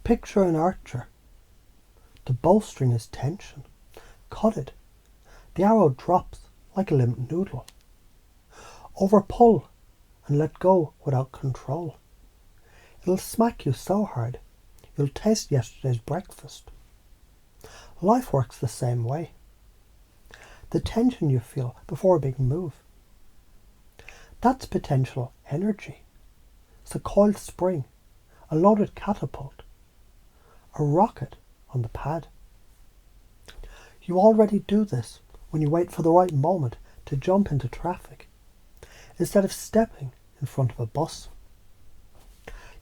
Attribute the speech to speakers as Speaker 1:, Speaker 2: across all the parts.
Speaker 1: Picture an archer. The bowstring is tension. Cut it. The arrow drops like a limp noodle. Overpull and let go without control. It'll smack you so hard, you'll taste yesterday's breakfast. Life works the same way. The tension you feel before a big move. That's potential energy. It's a coiled spring, a loaded catapult, a rocket on the pad. You already do this when you wait for the right moment to jump into traffic, instead of stepping in front of a bus.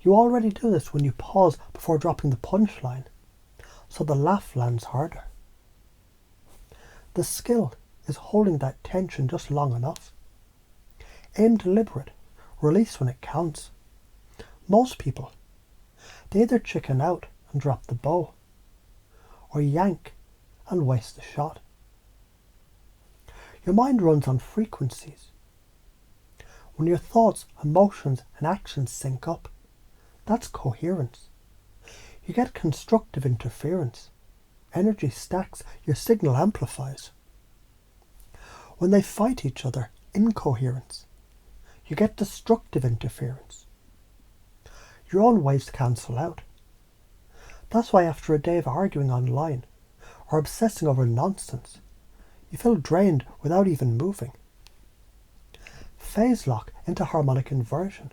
Speaker 1: You already do this when you pause before dropping the punchline, so the laugh lands harder. The skill is holding that tension just long enough. Aim deliberate, release when it counts. Most people, they either chicken out and drop the bow, or yank and waste the shot. Your mind runs on frequencies. When your thoughts, emotions and actions sync up, that's coherence. You get constructive interference. Energy stacks, your signal amplifies. When they fight each other, incoherence, you get destructive interference. Your own waves cancel out. That's why after a day of arguing online or obsessing over nonsense, you feel drained without even moving. Phase lock into harmonic inversion.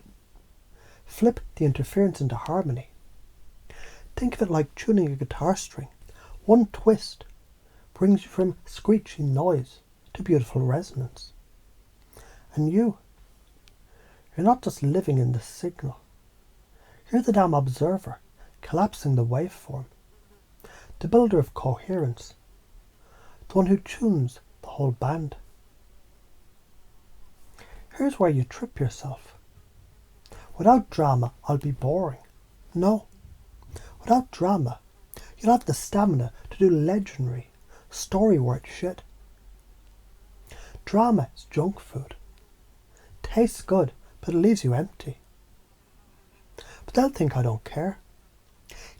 Speaker 1: Flip the interference into harmony. Think of it like tuning a guitar string. One twist brings you from screeching noise to beautiful resonance. And you're not just living in the signal. You're the damn observer, collapsing the waveform. The builder of coherence. The one who tunes the whole band. Here's where you trip yourself. Without drama, I'll be boring. No. Without drama, you'll have the stamina to do legendary, story-worth shit. Drama is junk food. Tastes good, but it leaves you empty. But they'll think I don't care.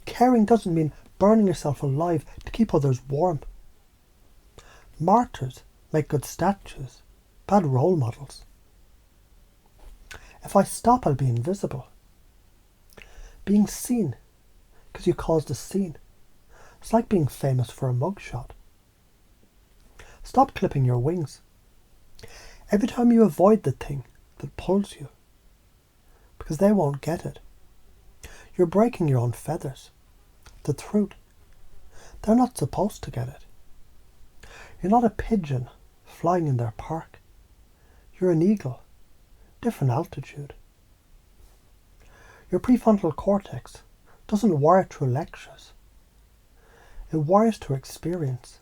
Speaker 1: Caring doesn't mean burning yourself alive to keep others warm. Martyrs make good statues, bad role models. If I stop, I'll be invisible. Being seen because you caused a scene. It's like being famous for a mugshot. Stop clipping your wings. Every time you avoid the thing that pulls you, because they won't get it, you're breaking your own feathers. The truth. They're not supposed to get it. You're not a pigeon flying in their park. You're an eagle. Different altitude. Your prefrontal cortex doesn't wire through lectures. It wires through experience.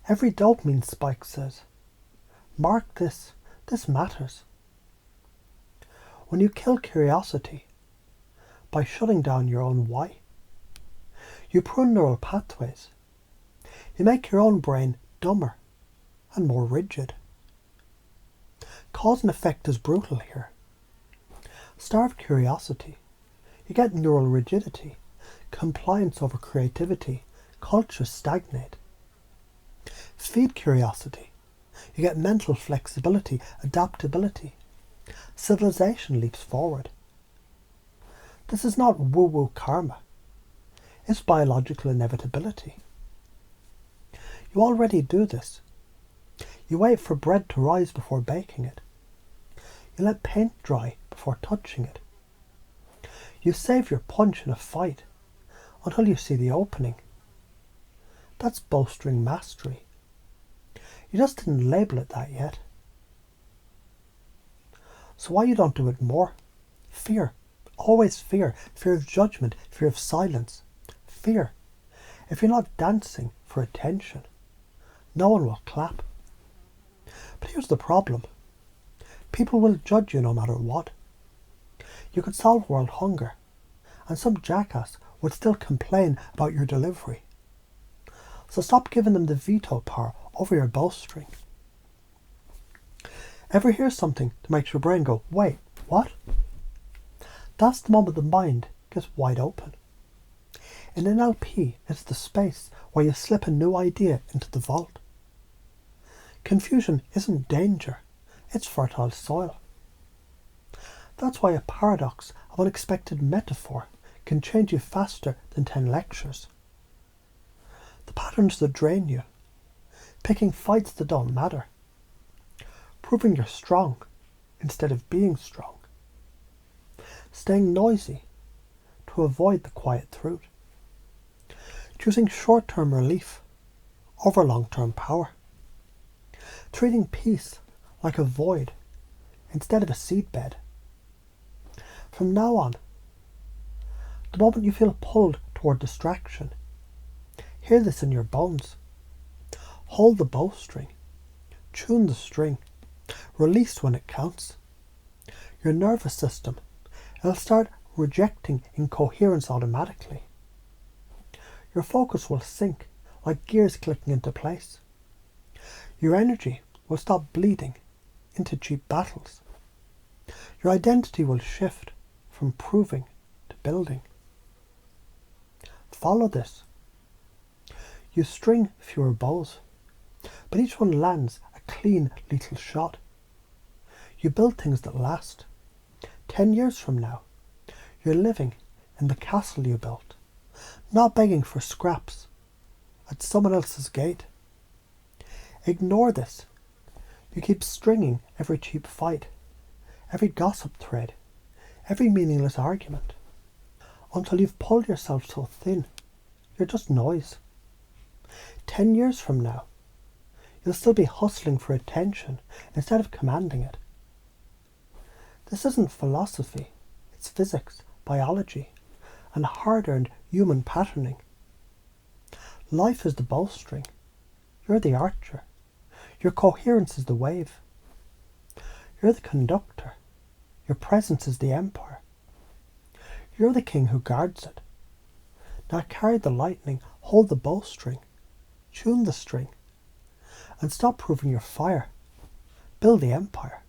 Speaker 1: Every dopamine spike says, mark this matters. When you kill curiosity by shutting down your own why, you prune neural pathways. You make your own brain dumber and more rigid. Cause and effect is brutal here. Starve curiosity. You get neural rigidity, compliance over creativity, cultures stagnate. Feed curiosity. You get mental flexibility, adaptability. Civilization leaps forward. This is not woo-woo karma. It's biological inevitability. You already do this. You wait for bread to rise before baking it. You let paint dry before touching it. You save your punch in a fight until you see the opening. That's bowstring mastery. You just didn't label it that yet. So why you don't do it more? Fear. Always fear. Fear of judgment. Fear of silence. Fear. If you're not dancing for attention, no one will clap. But here's the problem. People will judge you no matter what. You could solve world hunger, and some jackass would still complain about your delivery. So stop giving them the veto power over your bowstring. Ever hear something that makes your brain go, wait, what? That's the moment the mind gets wide open. In an LP, it's the space where you slip a new idea into the vault. Confusion isn't danger, it's fertile soil. That's why a paradox of unexpected metaphor can change you faster than 10 lectures. The patterns that drain you, picking fights that don't matter, proving you're strong instead of being strong, staying noisy to avoid the quiet truth, choosing short-term relief over long-term power, treating peace like a void instead of a seedbed. From now on, the moment you feel pulled toward distraction, hear this in your bones. Hold the bowstring, tune the string, release when it counts. Your nervous system, it'll start rejecting incoherence automatically. Your focus will sink like gears clicking into place. Your energy will stop bleeding into cheap battles. Your identity will shift from proving to building. Follow this. You string fewer bows, but each one lands a clean, lethal shot. You build things that last. 10 years from now, you're living in the castle you built, not begging for scraps at someone else's gate. Ignore this. You keep stringing every cheap fight, every gossip thread, every meaningless argument, until you've pulled yourself so thin, you're just noise. 10 years from now, you'll still be hustling for attention instead of commanding it. This isn't philosophy, it's physics, biology, and hard-earned human patterning. Life is the bowstring. You're the archer. Your coherence is the wave. You're the conductor. Your presence is the empire. You're the king who guards it. Now carry the lightning, hold the bowstring, tune the string, and stop proving your fire. Build the empire.